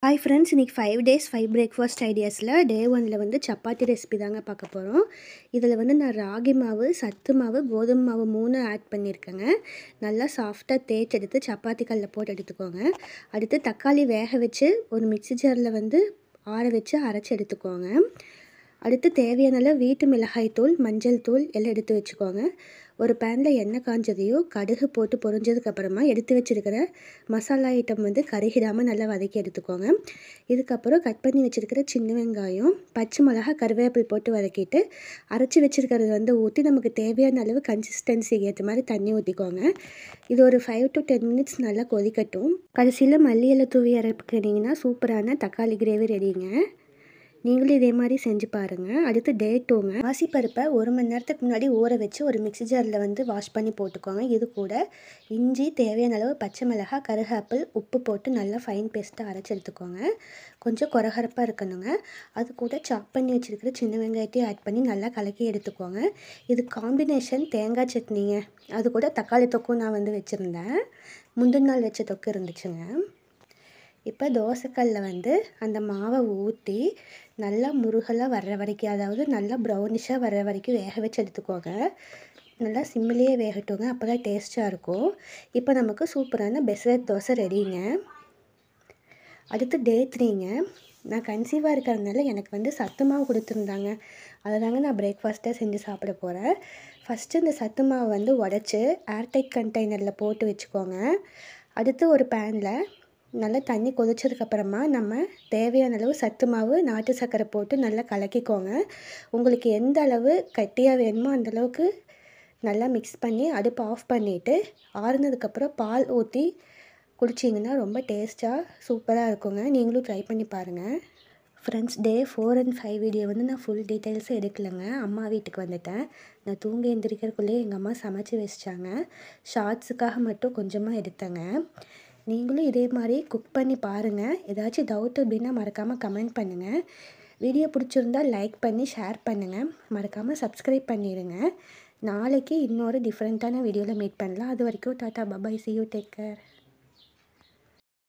Hi friends, இன்றைக்கி 5 days 5 breakfast ஐடியாஸில் டே 1ல் வந்து சப்பாத்தி ரெசிபி தாங்க பார்க்க போகிறோம். இதில் வந்து நான் ராகி மாவு, சத்து மாவு, கோதுமை மாவு 3 ஆட் பண்ணியிருக்கேங்க. நல்லா சாஃப்டாக தேய்ச்செடுத்து சப்பாத்தி கல்லில் போட்டு எடுத்துக்கோங்க. அடுத்து தக்காளி வேக வச்சு ஒரு மிக்ஸி ஜாரில் வந்து ஆற வச்சு அரைச்சி எடுத்துக்கோங்க. அடுத்து தேவையான அளவு வீட்டு மிளகாய் தூள், மஞ்சள் தூள் எல்லாம் எடுத்து வச்சுக்கோங்க. ஒரு பேனில் எண்ணெய் காஞ்சதையும் கடுகு போட்டு பொரிஞ்சதுக்கப்புறமா எடுத்து வச்சுருக்கிற மசாலா ஐட்டம் வந்து கருகிடாமல் நல்லா வதக்கி எடுத்துக்கோங்க. இதுக்கப்புறம் கட் பண்ணி வச்சுருக்கிற சின்ன வெங்காயம், பச்சை மிளகா, கருவேப்பில் போட்டு வதக்கிட்டு அரைச்சி வச்சுருக்கிறது வந்து ஊற்றி நமக்கு தேவையான அளவு கன்சிஸ்டன்சிக்கு ஏற்ற மாதிரி தண்ணி ஊற்றிக்கோங்க. இது ஒரு 5 to 10 minutes நல்லா கொதிக்கட்டும். கடைசியில் மல்லி இலை தூவி இறக்குனீங்கன்னா சூப்பரான தக்காளி கிரேவி ரெடிங்க. நீங்களும் இதே மாதிரி செஞ்சு பாருங்கள். அடுத்து டே 2ங்க. பாசிப்பருப்பை 1 மணி நேரத்துக்கு முன்னாடி ஊற வச்சு ஒரு மிக்ஸி ஜாரில் வந்து வாஷ் பண்ணி போட்டுக்கோங்க. இது கூட இஞ்சி, தேவையான அளவு பச்சை மிளகாய், கருவேப்பில், உப்பு போட்டு நல்லா ஃபைன் பேஸ்ட்டாக அரைச்சி எடுத்துக்கோங்க. கொஞ்சம் கொரகரப்பாக இருக்கணுங்க. அது கூட சாப் பண்ணி வச்சுருக்கிற சின்ன வெங்காயத்தையும் ஆட் பண்ணி நல்லா கலக்கி எடுத்துக்கோங்க. இது காம்பினேஷன் தேங்காய் சட்னிங்க. அது கூட தக்காளி தொக்கும் நான் வந்து வச்சுருந்தேன். முந்தின நாள் வச்ச தொக்கு இருந்துச்சுங்க. இப்போ தோசைக்கல்லில் வந்து அந்த மாவை ஊற்றி நல்லா முருகலாக வர்ற வரைக்கும், அதாவது நல்லா ப்ரௌனிஷாக வர்ற வரைக்கும் வேக வச்சு எடுத்துக்கோங்க. நல்லா சிம்மிலேயே வேகட்டுங்க, அப்போ தான் டேஸ்ட்டாக இருக்கும். இப்போ நமக்கு சூப்பரான பெசரட் தோசை ரெடிங்க. அடுத்து டே 3ங்க. நான் கன்சீவாக இருக்கிறதுனால எனக்கு வந்து சத்து மாவு கொடுத்துருந்தாங்க. அதை தாங்க நான் பிரேக்ஃபாஸ்ட்டாக செஞ்சு சாப்பிட போகிறேன். ஃபஸ்ட்டு இந்த சத்து மாவை வந்து உடச்சி ஏர்டைட் கண்டெய்னரில் போட்டு வச்சுக்கோங்க. அடுத்து ஒரு பேனில் நல்லா தண்ணி கொதிச்சதுக்கப்புறமா நம்ம தேவையான அளவு சத்து மாவு, நாட்டு சர்க்கரை போட்டு நல்லா கலக்கிக்கோங்க. உங்களுக்கு எந்த அளவு கட்டியாக வேணுமோ அந்தளவுக்கு நல்லா மிக்ஸ் பண்ணி அடுப்பு ஆஃப் பண்ணிவிட்டு ஆறுனதுக்கப்புறம் பால் ஊற்றி குடிச்சிங்கன்னா ரொம்ப டேஸ்ட்டாக சூப்பராக இருக்குங்க. நீங்களும் ட்ரை பண்ணி பாருங்கள். ஃப்ரெண்ட்ஸ், டே 4 and 5 வீடியோ வந்து நான் ஃபுல் டீட்டெயில்ஸும் எடுக்கலைங்க. அம்மா வீட்டுக்கு வந்துட்டேன். நான் தூங்கி எந்திரிக்கிறதுக்குள்ளேயே எங்கள் அம்மா சமைச்சு வச்சிட்டாங்க. ஷார்ட்ஸுக்காக மட்டும் கொஞ்சமாக எடுத்தேங்க. நீங்களும் இதே மாதிரி குக் பண்ணி பாருங்கள். ஏதாச்சும் டவுட் அப்படின்னா மறக்காமல் கமெண்ட் பண்ணுங்கள். வீடியோ பிடிச்சிருந்தால் லைக் பண்ணி ஷேர் பண்ணுங்கள். மறக்காமல் சப்ஸ்கிரைப் பண்ணிடுங்க. நாளைக்கு இன்னொரு டிஃப்ரெண்ட்டான வீடியோவில் மீட் பண்ணலாம். அது வரைக்கும் tata, bye bye, see you, take care.